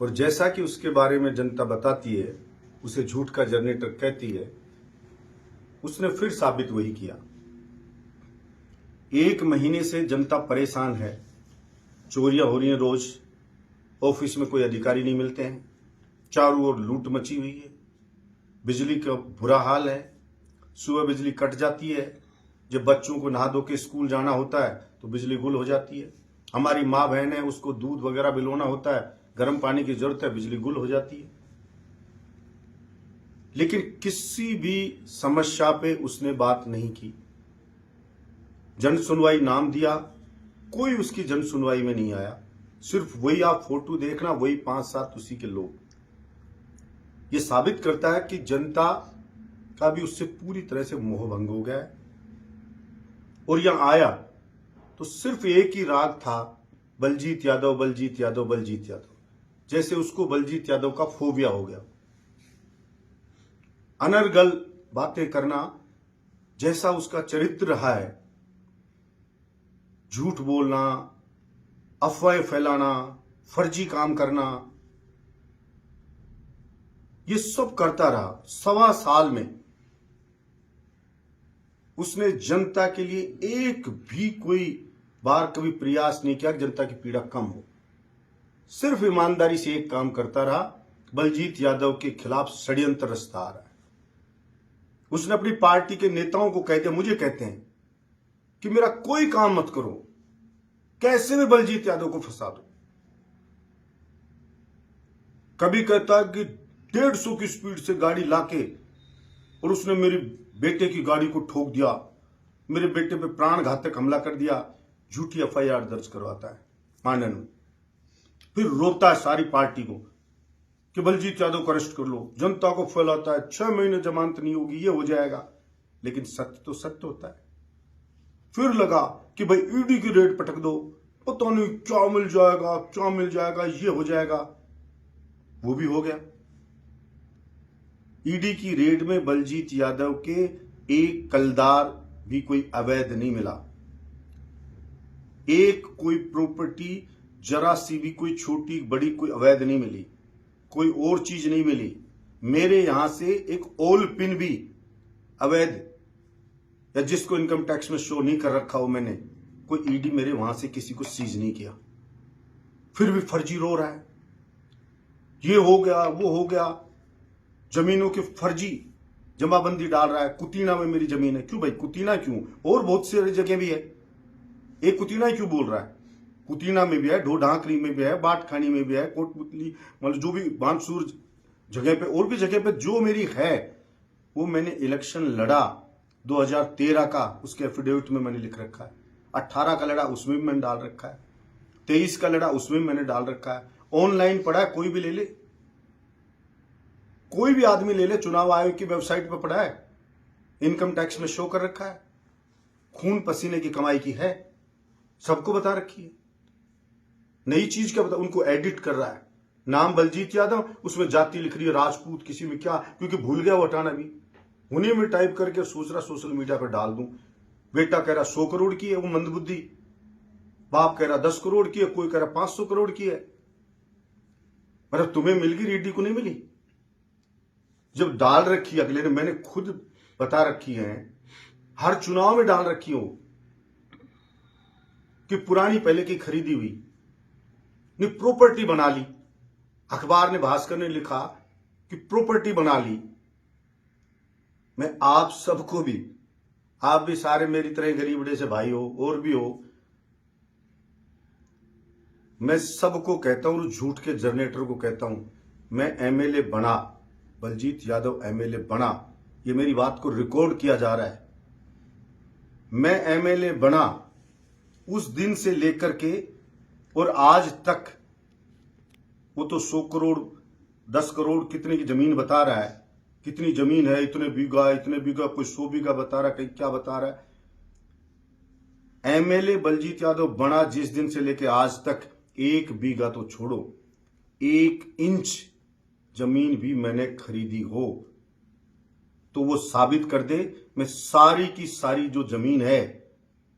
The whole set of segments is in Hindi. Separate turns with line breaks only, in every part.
और जैसा कि उसके बारे में जनता बताती है, उसे झूठ का जनरेटर कहती है, उसने फिर साबित वही किया। 1 महीने से जनता परेशान है, चोरियां हो रही हैं रोज, ऑफिस में कोई अधिकारी नहीं मिलते हैं, चारों ओर लूट मची हुई है, बिजली का बुरा हाल है, सुबह बिजली कट जाती है, जब बच्चों को नहा धो के स्कूल जाना होता है तो बिजली गुल हो जाती है, हमारी माँ बहन है उसको दूध वगैरह पिलाना होता है, गर्म पानी की जरूरत है, बिजली गुल हो जाती है। लेकिन किसी भी समस्या पे उसने बात नहीं की। जन सुनवाई नाम दिया, कोई उसकी जन सुनवाई में नहीं आया। सिर्फ वही आप फोटो देखना, वही 5-7 उसी के लोग। ये साबित करता है कि जनता का भी उससे पूरी तरह से मोह भंग हो गया है। और यहां आया तो सिर्फ एक ही राग था, बलजीत यादव, बलजीत यादव, बलजीत यादव। जैसे उसको बलजीत यादव का फोबिया हो गया। अनर्गल बातें करना जैसा उसका चरित्र रहा है, झूठ बोलना, अफवाहें फैलाना, फर्जी काम करना, ये सब करता रहा। 1.25 साल में उसने जनता के लिए एक भी कोई बार कभी प्रयास नहीं किया कि जनता की पीड़ा कम हो। सिर्फ ईमानदारी से एक काम करता रहा, बलजीत यादव के खिलाफ षड्यंत्र रचता आ रहा है। उसने अपनी पार्टी के नेताओं को कहते, मुझे कहते हैं कि मेरा कोई काम मत करो, कैसे भी बलजीत यादव को फंसा दो। कभी कहता कि 150 की स्पीड से गाड़ी लाके और उसने मेरे बेटे की गाड़ी को ठोक दिया, मेरे बेटे पे प्राण घातक हमला कर दिया, झूठी एफआईआर दर्ज करवाता है आनंद में। फिर रोकता है सारी पार्टी को कि बलजीत यादव को अरेस्ट कर लो, जनता को फैलाता है 6 महीने जमानत नहीं होगी, ये हो जाएगा। लेकिन सत्य तो सत्य होता है। फिर लगा कि भाई ईडी की रेड पटक दो, पता नहीं क्या मिल जाएगा, क्या मिल जाएगा, ये हो जाएगा। वो भी हो गया। ईडी की रेड में बलजीत यादव के एक कलदार भी कोई अवैध नहीं मिला। एक कोई प्रॉपर्टी जरा सी भी कोई छोटी बड़ी कोई अवैध नहीं मिली, कोई और चीज नहीं मिली। मेरे यहां से एक ओल पिन भी अवैध, या जिसको इनकम टैक्स में शो नहीं कर रखा हो मैंने, कोई ईडी मेरे वहां से किसी को सीज नहीं किया। फिर भी फर्जी रो रहा है, ये हो गया, वो हो गया। जमीनों की फर्जी जमाबंदी डाल रहा है। कुतीना में मेरी जमीन है। क्यों भाई कुतीना क्यों? और बहुत सी जगह भी है। एक कुतीना क्यों बोल रहा है? कुतीना में भी है, ढोढांकरी में भी है, बाटखानी में भी है, कोटपुतली, मतलब जो भी बांसुर जगह पे और भी जगह पे जो मेरी है, वो मैंने इलेक्शन लड़ा 2013 का, उसके एफिडेविट में मैंने लिख रखा है। 18 का लड़ा, उसमें भी मैंने डाल रखा है। 23 का लड़ा, उसमें भी मैंने डाल रखा है। ऑनलाइन पड़ा है, कोई भी ले ले, कोई भी आदमी ले ले, चुनाव आयोग की वेबसाइट पर पड़ा है, इनकम टैक्स में शो कर रखा है। खून पसीने की कमाई की है, सबको बता रखी है। नई चीज क्या बता, उनको एडिट कर रहा है। नाम बलजीत यादव, उसमें जाति लिख रही है राजपूत, किसी में क्या, क्योंकि भूल गया वो हटाना भी। उन्हीं में टाइप करके सोच रहा सोशल मीडिया पर डाल दूं। बेटा कह रहा 100 करोड़ की है, वो मंदबुद्धि। बाप कह रहा 10 करोड़ की है, कोई कह रहा 500 करोड़ की है। मतलब तुम्हें मिल गई, रेड्डी को नहीं मिली। जब डाल रखी है अगले ने, मैंने खुद बता रखी है, हर चुनाव में डाल रखी हो कि पुरानी पहले की खरीदी हुई ने प्रॉपर्टी बना ली। अखबार ने, भास्कर ने लिखा कि प्रॉपर्टी बना ली। मैं आप सबको भी, आप भी सारे मेरी तरह गरीबड़े से भाई हो और भी हो, मैं सबको कहता हूं, झूठ के जनरेटर को कहता हूं, मैं एमएलए बना, बलजीत यादव एमएलए बना, ये मेरी बात को रिकॉर्ड किया जा रहा है। मैं एमएलए बना उस दिन से लेकर के और आज तक, वो तो 100 करोड़ 10 करोड़ कितने की जमीन बता रहा है, कितनी जमीन है, इतने बीघा, कोई 100 बीघा बता रहा है, कहीं क्या बता रहा है। एमएलए बलजीत यादव बना जिस दिन से लेके आज तक, 1 बीघा तो छोड़ो, 1 इंच जमीन भी मैंने खरीदी हो तो वो साबित कर दे। मैं सारी की सारी जो जमीन है,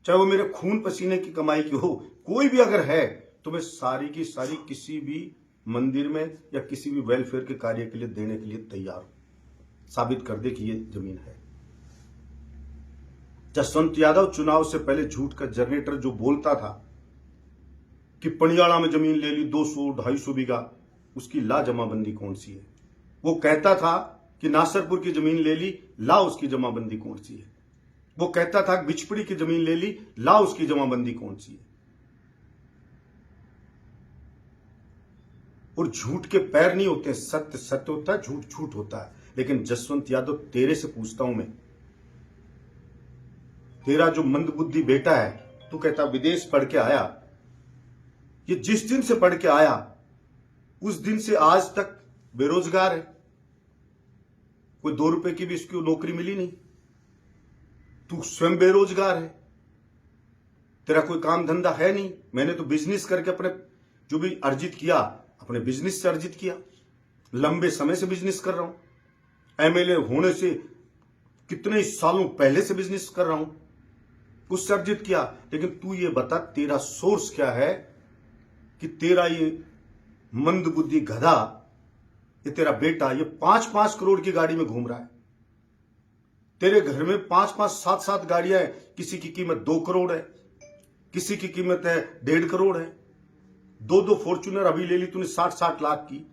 चाहे वो मेरे खून पसीने की कमाई की हो, कोई भी अगर है, तो मैं सारी की सारी किसी भी मंदिर में या किसी भी वेलफेयर के कार्य के लिए देने के लिए तैयार हूं। साबित कर दे कि ये जमीन है। जसवंत यादव चुनाव से पहले झूठ का जनरेटर जो बोलता था कि पणियाड़ा में जमीन ले ली 200-250 बीघा, उसकी ला जमाबंदी कौन सी है? वो कहता था कि नासरपुर की जमीन ले ली, ला उसकी जमाबंदी कौन सी है? वो कहता था बिचपड़ी की जमीन ले ली, ला उसकी जमाबंदी कौन सी है? और झूठ के पैर नहीं होते, सत्य सत्य होता है, झूठ झूठ होता है। लेकिन जसवंत यादव, तेरे से पूछता हूं मैं, तेरा जो मंदबुद्धि बेटा है, तू कहता विदेश पढ़ के आया, ये जिस दिन से पढ़ के आया उस दिन से आज तक बेरोजगार है। कोई 2 रुपए की भी इसको नौकरी मिली नहीं। तू स्वयं बेरोजगार है, तेरा कोई काम धंधा है नहीं। मैंने तो बिजनेस करके अपने जो भी अर्जित किया, अपने बिजनेस से अर्जित किया। लंबे समय से बिजनेस कर रहा हूं। एमएलए होने से कितने सालों पहले से बिजनेस कर रहा हूं, उससे अर्जित किया। लेकिन तू ये बता, तेरा सोर्स क्या है कि तेरा ये मंदबुद्धि गधा, ये तेरा बेटा, ये 5-5 करोड़ की गाड़ी में घूम रहा है। तेरे घर में 5-5, 7-7 गाड़ियां हैं। किसी की कीमत 2 करोड़ है, किसी की कीमत है 1.5 करोड़ है। 2-2 फॉर्च्यूनर अभी ले ली तूने 60-60 लाख की।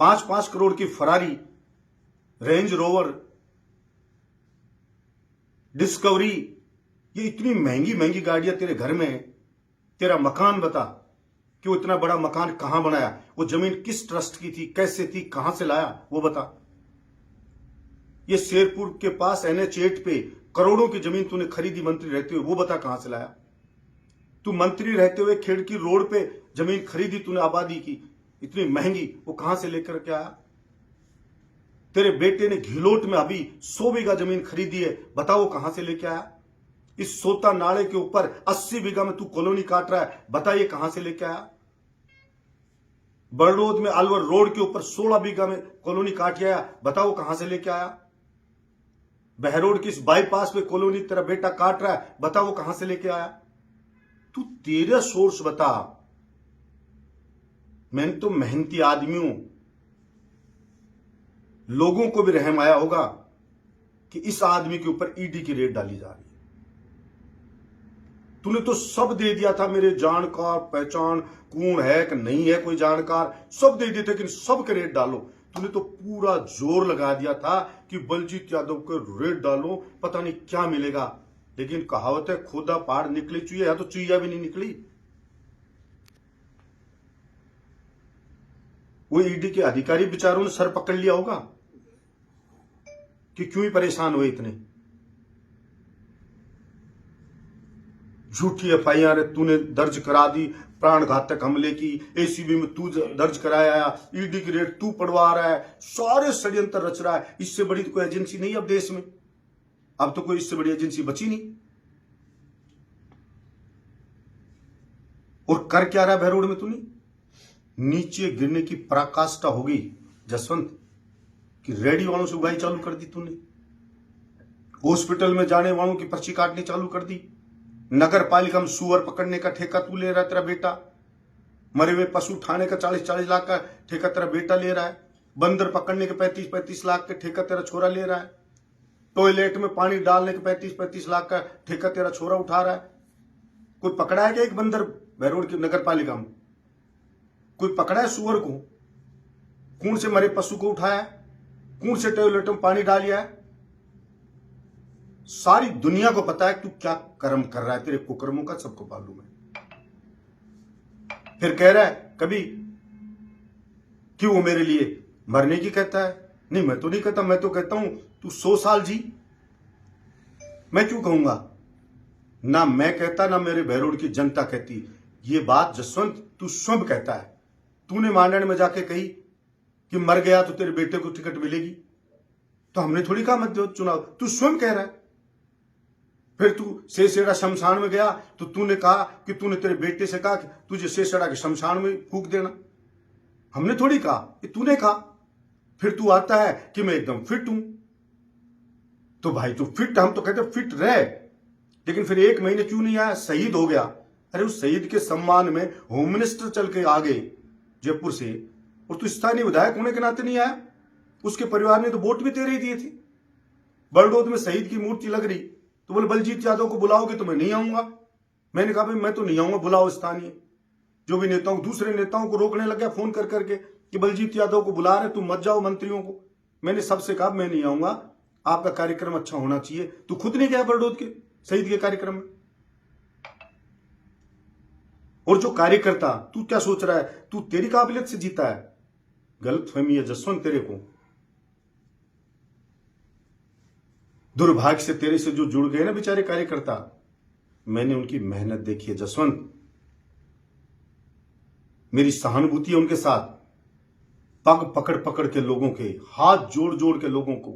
5-5 करोड़ की फरारी, रेंज रोवर, डिस्कवरी, ये इतनी महंगी महंगी गाड़ियां तेरे घर में है। तेरा मकान बता कि वो इतना बड़ा मकान कहां बनाया, वो जमीन किस ट्रस्ट की थी, कैसे थी, कहां से लाया, वो बता। ये शेरपुर के पास NH8 पे करोड़ों की जमीन तूने खरीदी मंत्री रहते हुए, वो बता कहां से लाया। तू मंत्री रहते हुए खेड़की रोड पे जमीन खरीदी तूने आबादी की, इतनी महंगी, वो कहां से लेकर के आया। तेरे बेटे ने घिलोट में अभी 100 बीघा जमीन खरीदी है, बताओ कहां से लेके आया। इस सोता नाले के ऊपर 80 बीघा में तू कॉलोनी काट रहा है, बताइए कहां से लेके आया। बड़ौद में अलवर रोड के ऊपर 16 बीघा में कॉलोनी काट आया, बताओ कहां से लेके आया। बहरोड की इस बाईपास पे कॉलोनी तेरा बेटा काट रहा है, बताओ कहां से लेके आया। तू तेरा सोर्स बता। मैं तो मेहनती आदमी हूं। लोगों को भी रहम आया होगा कि इस आदमी के ऊपर ईडी की रेड डाली जा रही है। तूने तो सब दे दिया था, मेरे जानकार पहचान कौन है कि नहीं है, कोई जानकार, सब दे दिए थे, लेकिन सब के रेड डालो। तूने तो पूरा जोर लगा दिया था कि बलजीत यादव के रेड डालो, पता नहीं क्या मिलेगा। लेकिन कहावत है, खोदा पहाड़ निकली चुईया, या तो चुईया भी नहीं निकली। वो ईडी के अधिकारी बेचारों ने सर पकड़ लिया होगा कि क्यों ही परेशान हुए इतने। झूठी FIR तूने दर्ज करा दी, प्राण घातक हमले की, ACB में तू दर्ज कराया, ईडी की रेड तू पड़वा रहा है, सारे षड्यंत्र रच रहा है। इससे बड़ी तो कोई एजेंसी नहीं अब देश में, अब तो कोई इससे बड़ी एजेंसी बची नहीं। और कर क्या रहा है बहरोड में तूने? नीचे गिरने की पराकाष्ठा होगी जसवंत कि रेडी वालों से उगाई चालू कर दी तूने। हॉस्पिटल में जाने वालों की पर्ची काटनी चालू कर दी। नगर पालिका में सुअर पकड़ने का ठेका तू ले रहा है, तेरा बेटा। मरे हुए पशु उठाने का 40-40 लाख का ठेका तेरा बेटा ले रहा है। बंदर पकड़ने के 35-35 लाख का ठेका तेरा छोरा ले रहा है। टॉयलेट में पानी डालने के 35-35 लाख का ठेका तेरा छोरा उठा रहा है। कोई पकड़ा है क्या एक बंदर बहरोड की नगर पालिका में? कोई पकड़ा है सुअर को? कौन से मरे पशु को उठाया? कौन से टॉयलेट में पानी डालिया है? सारी दुनिया को पता है तू क्या कर्म कर रहा है, तेरे कुकर्मों का सबको मालूम है। फिर कह रहा है कभी कि वो मेरे लिए मरने की कहता है। नहीं, मैं तो नहीं कहता, मैं तो कहता हूं तू 100 साल जी। मैं क्यों कहूंगा? ना मैं कहता, ना मेरे बहरोड की जनता कहती। ये बात जसवंत तू स्वयं कहता है। तूने मांडन में जाके कही कि मर गया तो तेरे बेटे को टिकट मिलेगी, तो हमने थोड़ी कहा मत दो चुनाव, तू स्वयं कह रहा है। फिर तू सेसेड़ा शमशान में गया तो तूने कहा कि तूने तेरे बेटे से कहा कि तुझे सेसेड़ा के शमशान में फूंक देना, हमने थोड़ी कहा, ये तूने कहा। फिर तू आता है कि मैं एकदम फिट हूं। तो भाई तू फिट, हम तो कहते फिट रहे, लेकिन फिर 1 महीने क्यों नहीं आया? शहीद हो गया, अरे उस शहीद के सम्मान में होम मिनिस्टर चल के आ गए जयपुर से, और तू स्थानीय विधायक होने के नाते नहीं आया। उसके परिवार ने तो वोट भी तेरे ही दिए थे। बड़ौद में शहीद की मूर्ति लग रही तो बोले बलजीत यादव को बुलाओगे तो मैं नहीं आऊंगा। मैंने कहा भाई मैं तो नहीं आऊंगा, बुलाओ स्थानीय जो भी नेताओं, दूसरे नेताओं को रोकने लग गया फोन कर करके कि बलजीत यादव को बुला रहे, तुम मत जाओ मंत्रियों को। मैंने सबसे कहा मैं नहीं आऊंगा, आपका कार्यक्रम अच्छा होना चाहिए। तू खुद नहीं गया बड़ौद के शहीद के कार्यक्रम में। और जो कार्यकर्ता, तू क्या सोच रहा है तू तेरी काबिलियत से जीता है? गलत फहमी है जसवंत तेरे को। दुर्भाग्य से तेरे से जो जुड़ गए ना बेचारे कार्यकर्ता, मैंने उनकी मेहनत देखी है जसवंत। मेरी सहानुभूति है उनके साथ। पग पकड़ पकड़ के लोगों के, हाथ जोड़ जोड़ के लोगों को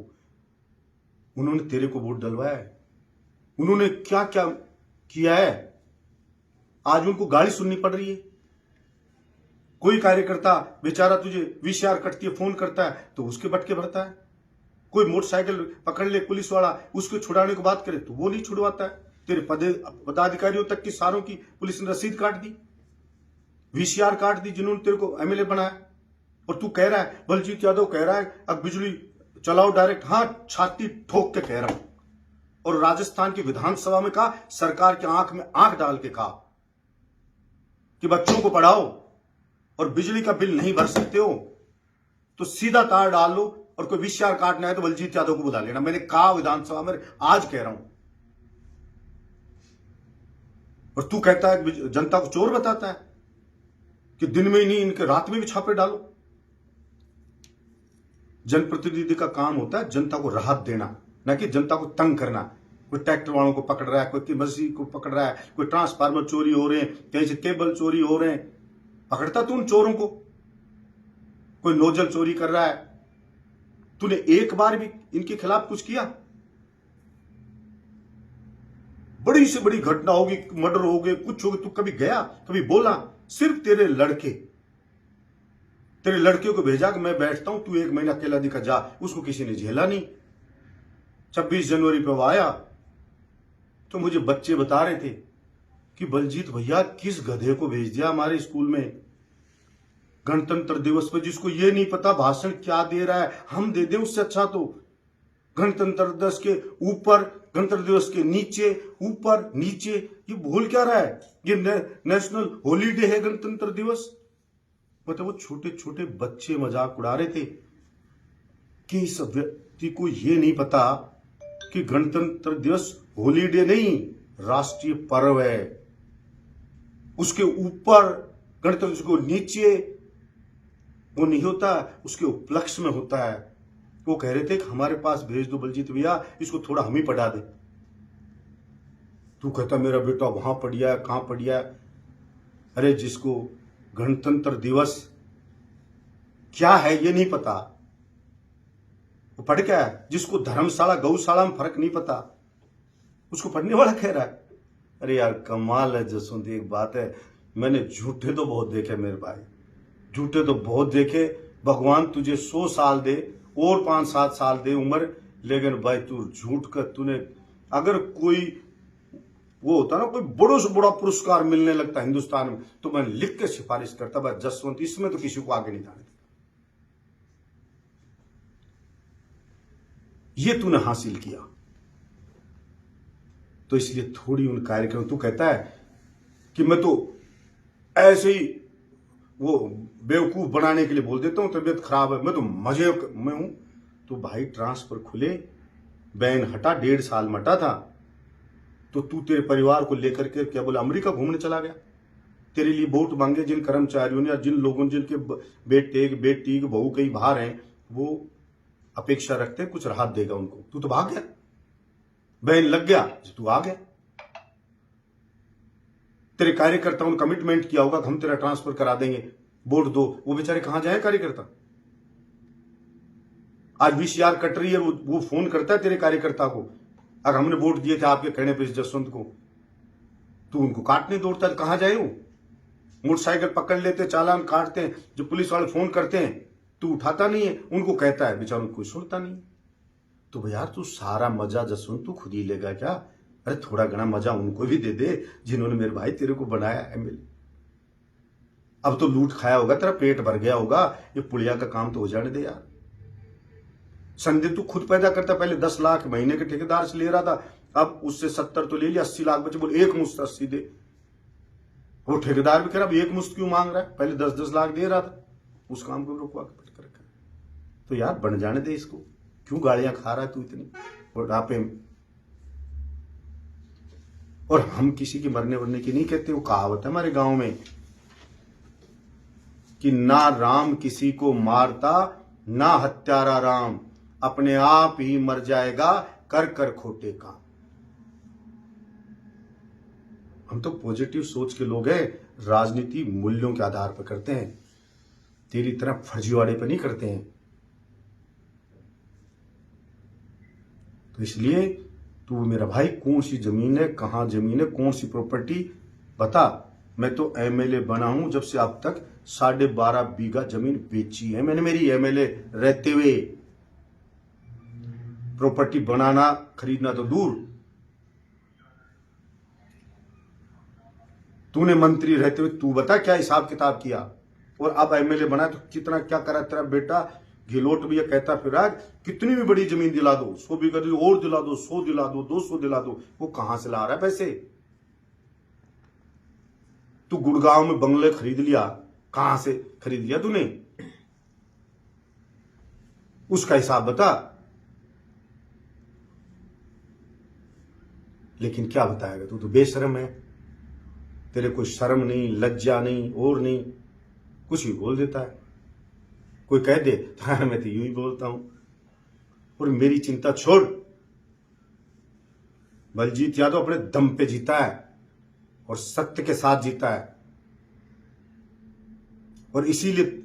उन्होंने तेरे को वोट डलवाया है। उन्होंने क्या क्या किया है, आज उनको गाली सुननी पड़ रही है। कोई कार्यकर्ता बेचारा तुझे वीसीआर कटती है, फोन करता है तो उसके बटके भरता है। कोई मोटरसाइकिल पकड़ ले पुलिस वाला, उसको छुड़ाने की बात करे तो वो नहीं छुड़वाता है। तेरे पदाधिकारियों तक की सारों की पुलिस ने रसीद काट दी, वीसीआर काट दी, जिन्होंने तेरे को एमएलए बनाया। और तू कह रहा है, बलजीत यादव कह रहा है अब बिजली चलाओ डायरेक्ट। हाँ, छाती ठोक के कह रहा हूं। और राजस्थान की विधानसभा में कहा, सरकार की आंख में आंख डाल के कहा कि बच्चों को पढ़ाओ और बिजली का बिल नहीं भर सकते हो तो सीधा तार डाल लो, और कोई वीसीआर काटना है तो बलजीत यादव को बुला लेना। मैंने कहा विधानसभा में, आज कह रहा हूं। और तू कहता है जनता को चोर बताता है कि दिन में ही नहीं, इनके रात में भी छापे डालो। जनप्रतिनिधि का काम होता है जनता को राहत देना, न कि जनता को तंग करना। कोई ट्रैक्टर वालों को पकड़ रहा है, कोई मस्जिद को पकड़ रहा है, कोई ट्रांसफार्मर चोरी हो रहे हैं, कहीं से केबल चोरी हो रहे हैं, पकड़ता तू उन चोरों को। कोई नोजल चोरी कर रहा है, तूने एक बार भी इनके खिलाफ कुछ किया? बड़ी से बड़ी घटना होगी, मर्डर हो गए, कुछ हो गया, तू कभी गया, कभी बोला? सिर्फ तेरे लड़के को भेजा कि मैं बैठता हूं, तू एक महीना अकेला दिखा जा। उसको किसी ने झेला नहीं। 26 जनवरी पे वो आया तो मुझे बच्चे बता रहे थे कि बलजीत भैया किस गधे को भेज दिया हमारे स्कूल में गणतंत्र दिवस पर, जिसको ये नहीं पता भाषण क्या दे रहा है। हम दे दें उससे अच्छा तो। गणतंत्र दिवस के ऊपर, गणतंत्र दिवस के नीचे, ऊपर नीचे, ये भूल क्या रहा है? ये नेशनल हॉलीडे है गणतंत्र दिवस। मतलब वो छोटे छोटे बच्चे मजाक उड़ा रहे थे कि इस व्यक्ति को ये नहीं पता कि गणतंत्र दिवस हॉलीडे नहीं, राष्ट्रीय पर्व है। उसके ऊपर गणतंत्र दिवस को नीचे वो नहीं होता, उसके उपलक्ष्य में होता है। वो कह रहे थे कि हमारे पास भेज दो बलजीत भैया, इसको थोड़ा हम ही पढ़ा दे। तू कहता मेरा बेटा वहां पढ़िया है, कहां पढ़िया है? अरे जिसको गणतंत्र दिवस क्या है ये नहीं पता, वो पढ़ क्या है? जिसको धर्मशाला गौशाला में फर्क नहीं पता, उसको पढ़ने वाला कह रहा है। अरे यार कमाल है जसवंत। एक बात है, मैंने झूठे तो बहुत देखे मेरे भाई, झूठे तो बहुत देखे। भगवान तुझे 100 साल दे और 5-7 साल दे उम्र, लेकिन भाई तू झूठ कर, तूने अगर कोई वो होता ना, कोई बड़ों से बड़ा पुरस्कार मिलने लगता हिंदुस्तान में, तो मैं लिख के सिफारिश करता भाई जसवंत, इसमें तो किसी को आगे नहीं जाने। ये तूने हासिल किया, तो इसलिए थोड़ी उन कार्यक्रम, तू कहता है कि मैं तो ऐसे ही वो बेवकूफ बनाने के लिए बोल देता हूं, तबीयत खराब है, मैं तो मजे में हूं। तो भाई ट्रांसफर खुले, बैन हटा, 1.5 साल मटा था, तो तू तेरे परिवार को लेकर के क्या बोला, अमेरिका घूमने चला गया। तेरे लिए वोट मांगे जिन कर्मचारियों ने या जिन लोगों ने, जिनके बेटे बेटी बहू कहीं बाहर हैं, वो अपेक्षा रखते हैं कुछ राहत देगा उनको, तू तो भाग गया। बैन लग गया, तू आ गया। तेरे कार्यकर्ताओं ने कमिटमेंट किया होगा कि हम तेरा ट्रांसफर करा देंगे, वोट दो। वो बेचारे कहां जाए कार्यकर्ता? आज वीसीआर कट रही है, वो फोन करता है तेरे कार्यकर्ता को, अगर हमने वोट दिए थे आपके कहने पे जसवंत को, तू उनको काटने दौड़ता है, कहां जाए? वो मोटरसाइकिल पकड़ लेते, चालान काटते हैं, जो पुलिस वाले फोन करते हैं तू उठाता नहीं है, उनको कहता है, बेचारों कोई सुनता नहीं। तो भैया तू सारा मजा जसवंत तू खुद ही लेगा क्या? अरे थोड़ा घना मजा उनको भी दे दे जिन्होंने मेरे भाई तेरे को बनाया एमएलए। अब तो लूट खाया होगा, तेरा पेट भर गया होगा, ये पुलिया का काम तो हो जाने दे यार। संदीप तू खुद पैदा करता, पहले 10 लाख महीने के ठेकेदार से ले रहा था, अब उससे 70 तो ले लिया, 80 लाख बचे, बोल एक मुश्त 80 दे। वो ठेकेदार भी कह रहा एक मुश्त क्यों मांग रहा है, पहले 10-10 लाख दे रहा था। उस काम को रुकवा के रखा। तो यार बन जाने दे इसको, क्यों गालियां खा रहा है तू इतनी बुढ़ापे में। और हम किसी की मरने वरने की नहीं कहते, वो कहावत है हमारे गांव में कि ना राम किसी को मारता ना हत्यारा राम, अपने आप ही मर जाएगा कर कर खोटे काम। हम तो पॉजिटिव सोच के लोग हैं, राजनीति मूल्यों के आधार पर करते हैं, तेरी तरह फर्जीवाड़े पर नहीं करते हैं। तो इसलिए तू मेरा भाई कौन सी जमीन है, कहां जमीन है, कौन सी प्रॉपर्टी बता। मैं तो एमएलए बना हूं जब से अब तक 12.5 बीघा जमीन बेची है मैंने, मेरी एमएलए रहते हुए। प्रॉपर्टी बनाना खरीदना तो दूर, तूने मंत्री रहते हुए तू बता क्या हिसाब किताब किया, और अब एमएलए बना तो कितना क्या करा तेरा बेटा। गिलोट भी ये कहता फिर कितनी भी बड़ी जमीन दिला दो, 100 बीघा और दिला दो, 100 दिला दो, 200 दिला दो। वो कहां से ला रहा है पैसे। तू गुड़गांव में बंगले खरीद लिया, कहां से खरीद लिया तूने, उसका हिसाब बता। लेकिन क्या बताएगा, तू तो बेशर्म है, तेरे कोई शर्म नहीं, लज्जा नहीं, और नहीं, कुछ भी बोल देता है। कोई कह दे तो मैं तो यूं ही बोलता हूं। और मेरी चिंता छोड़, बलजीत यादव अपने दम पे जीता है और सत्य के साथ जीता है, और इसीलिए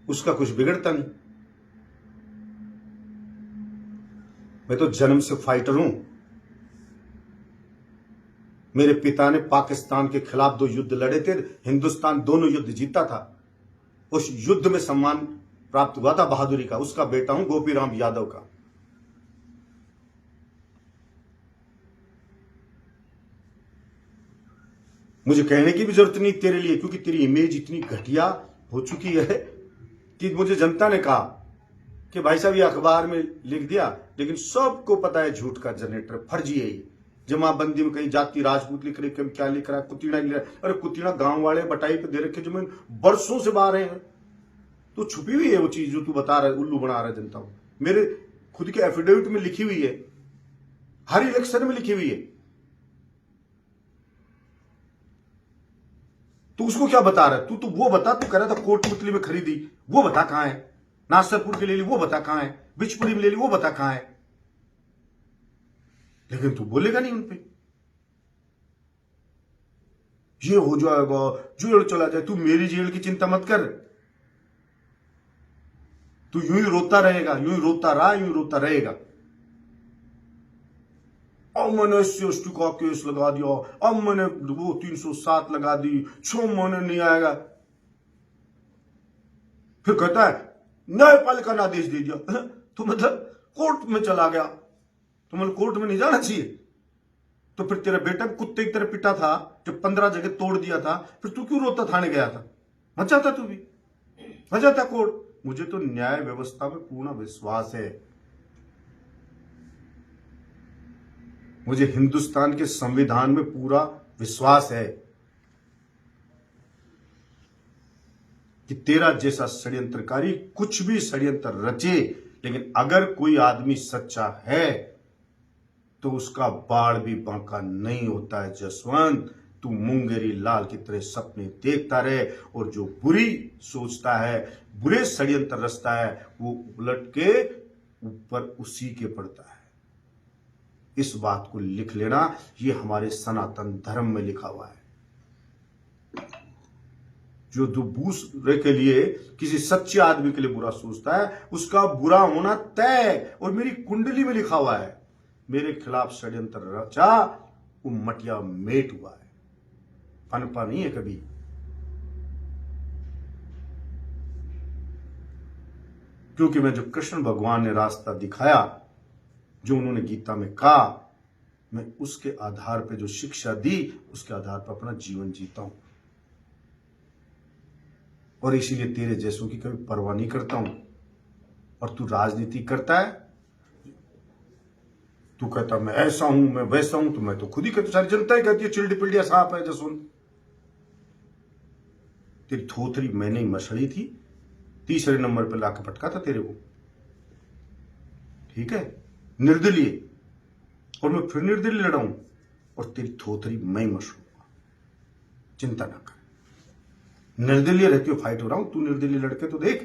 उसका कुछ बिगड़ता नहीं। मैं तो जन्म से फाइटर हूं। मेरे पिता ने पाकिस्तान के खिलाफ 2 युद्ध लड़े थे, हिंदुस्तान दोनों युद्ध जीता था। उस युद्ध में सम्मान प्राप्त हुआ था बहादुरी का, उसका बेटा हूं गोपीराम यादव का। मुझे कहने की भी जरूरत नहीं तेरे लिए, क्योंकि तेरी इमेज इतनी घटिया हो चुकी है कि मुझे जनता ने कहा कि भाई साहब ये अखबार में लिख दिया, लेकिन सबको पता है झूठ का जनरेटर, फर्जी है ये। जमाबंदी में कहीं जाति राजपूत लिख रहे, कहीं क्या लिख रहा है, कुतीड़ा लिख रहा है। अरे कुतीड़ा गांव वाले बटाई पे दे रखे जमीन बरसों से बाहर है, तो छुपी हुई है वो चीज जो तू बता रहा है, उल्लू बना रहा है जनता को। मेरे खुद के एफिडेविट में लिखी हुई है, हर इलेक्शन में लिखी हुई है। तू उसको क्या बता रहा है, तू वो बता। तू कह रहा था कोटपुतली में खरीदी, वो बता कहां है। नासरपुर के ले ली, वो बता कहां है। बिचपुरी में ले ली, वो बता कहां है। लेकिन तू बोलेगा नहीं उनपे। ये हो जाएगा, जेल चला जाए, तू मेरी जेल की चिंता मत कर। तू यूं ही रोता रहेगा, यूं ही रोता रहा, यूं ही रोता रहेगा। अब मैंने SC/ST का केस लगा दिया, अब मैंने वो 307 लगा दी, 6 महीने नहीं आएगा। फिर कहता है न्यायपालिका ने आदेश दे दिया, तो मतलब कोर्ट में चला गया, तो मतलब कोर्ट में नहीं जाना चाहिए। तो फिर तेरा बेटा कुत्ते की तरह पिटा था, जब 15 जगह तोड़ दिया था, फिर तू क्यों रोता थाने गया था। मत जाता तू भी, मत जाता कोर्ट। मुझे तो न्याय व्यवस्था में पूर्ण विश्वास है। मुझे हिंदुस्तान के संविधान में पूरा विश्वास है कि तेरा जैसा षड्यंत्रकारी कुछ भी षड्यंत्र रचे, लेकिन अगर कोई आदमी सच्चा है तो उसका बाढ़ भी बांका नहीं होता है। जसवंत, तू मुंगेरी लाल की तरह सपने देखता रहे, और जो बुरी सोचता है, बुरे षड्यंत्र रचता है, वो उलट के ऊपर उसी के पड़ता है। इस बात को लिख लेना, ये हमारे सनातन धर्म में लिखा हुआ है। जो दूसरे के लिए, किसी सच्चे आदमी के लिए बुरा सोचता है, उसका बुरा होना तय। और मेरी कुंडली में लिखा हुआ है, मेरे खिलाफ षड्यंत्र रचा, वो मटिया मेट हुआ है, पनपा नहीं है कभी। क्योंकि मैं जो कृष्ण भगवान ने रास्ता दिखाया, जो उन्होंने गीता में कहा मैं उसके आधार पे जो शिक्षा दी उसके आधार पर अपना जीवन जीता हूं, और इसीलिए तेरे जैसों की कभी परवाह नहीं करता हूं। और तू राजनीति करता है, तू कहता मैं ऐसा हूं मैं वैसा हूं, तो मैं तो खुद ही कहता, सारी जनता ही कहती है चिल्डी पिल्डिया सांप है जसवंत। तेरी थोथरी मैंने ही मसड़ी थी, तीसरे नंबर पे लाके पटका था तेरे को, ठीक है, निर्दलीय, और मैं फिर निर्दलीय लड़ाऊं और तेरी थोथरी मैं ही मशरूंगा, चिंता ना कर। निर्दलीय रहते हो फाइट हो रहा हूं, तू निर्दलीय लड़के तो देख,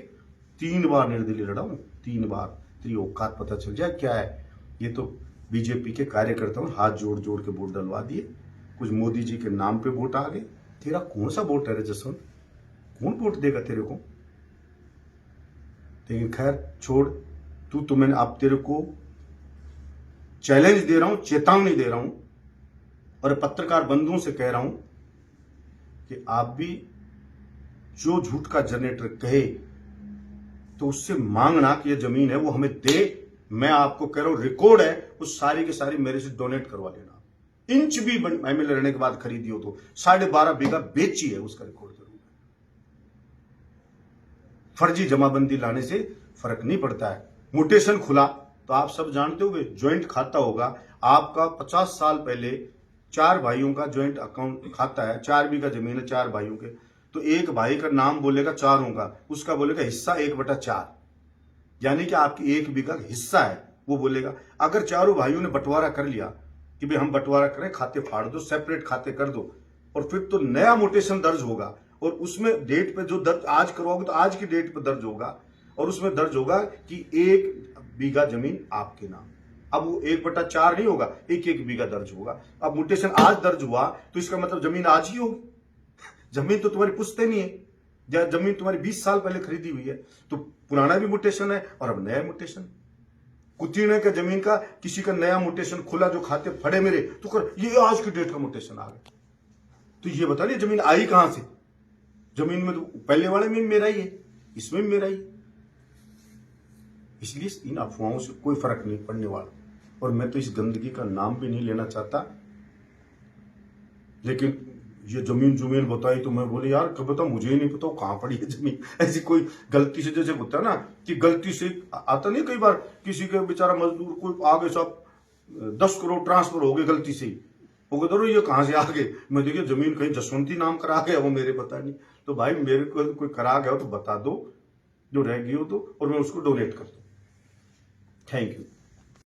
3 बार निर्दलीय लड़ा हूं, 3 बार, तेरी औकात पता चल जाए क्या है। ये तो बीजेपी के कार्यकर्ताओं हाथ जोड़ जोड़ के वोट डलवा दिए, कुछ मोदी जी के नाम पे वोट आ गए। तेरा कौन सा वोट है रे जसवंत, कौन वोट देगा तेरे को। लेकिन खैर छोड़, तू तो मैंने अब तेरे को चैलेंज दे रहा हूं, चेतावनी दे रहा हूं, और पत्रकार बंधुओं से कह रहा हूं कि आप भी जो झूठ का जनरेटर कहे तो उससे मांगना कि ये जमीन है वो हमें दे। मैं आपको कह रहा हूं रिकॉर्ड है, उस सारी की सारी मेरे से डोनेट करवा लेना। इंच भी एमएलए रहने के बाद खरीदी हो तो 12.5 बीघा बेची है, उसका रिकॉर्ड जरूर है। फर्जी जमाबंदी लाने से फर्क नहीं पड़ता है। म्यूटेशन खुला तो आप सब जानते होंगे, ज्वाइंट खाता होगा आपका। 50 साल पहले 4 भाइयों का ज्वाइंट अकाउंट खाता है, 4 बीघा जमीन है 4 भाइयों के, तो एक भाई का नाम बोलेगा चारों का, उसका बोलेगा हिस्सा 1/4, यानी कि आपकी 1 बीघा हिस्सा है वो बोलेगा। अगर चारों भाइयों ने बंटवारा कर लिया कि भाई हम बंटवारा करें, खाते फाड़ दो, सेपरेट खाते कर दो, और फिर तो नया म्यूटेशन दर्ज होगा, और उसमें डेट पे जो दर्ज आज करवाओगे तो आज की डेट पे दर्ज होगा, और उसमें दर्ज होगा कि 1 बीघा जमीन आपके नाम। अब वो 1/4 नहीं होगा, 1 बीघा दर्ज होगा। अब म्यूटेशन आज दर्ज हुआ तो इसका मतलब जमीन आज ही होगी, जमीन तो तुम्हारी पुश्ते नहीं है, या जमीन तुम्हारी 20 साल पहले खरीदी हुई है, तो पुराना भी म्यूटेशन है और अब नया म्यूटेशन। कुतीने का जमीन का किसी का नया म्यूटेशन खुला, जो खाते फड़े मेरे, तो कर ये आज की डेट का म्यूटेशन आ गया, तो ये बता रही जमीन आई कहां से। जमीन में तो पहले वाले में मेरा ही है, इसमें भी मेरा ही, इसलिए इन अफवाहों से कोई फर्क नहीं पड़ने वाला। और मैं तो इस गंदगी का नाम भी नहीं लेना चाहता, लेकिन ये जमीन बताई तो मैं बोले यार कब बता, मुझे ही नहीं पता कहां पड़ी है जमीन। ऐसी कोई गलती से, जैसे होता है ना कि गलती से आता नहीं, कई बार किसी के बेचारा मजदूर कोई आगे सब 10 करोड़ ट्रांसफर हो गए गलती से, वो कहते रहो ये कहां से आ गए। मैं देखिए जमीन कहीं जसवंती नाम करा गया, वो मेरे पता नहीं। तो भाई मेरे को कोई करा गया हो तो बता दो, जो रह गई हो तो, और मैं उसको डोनेट कर दूं। Thank you.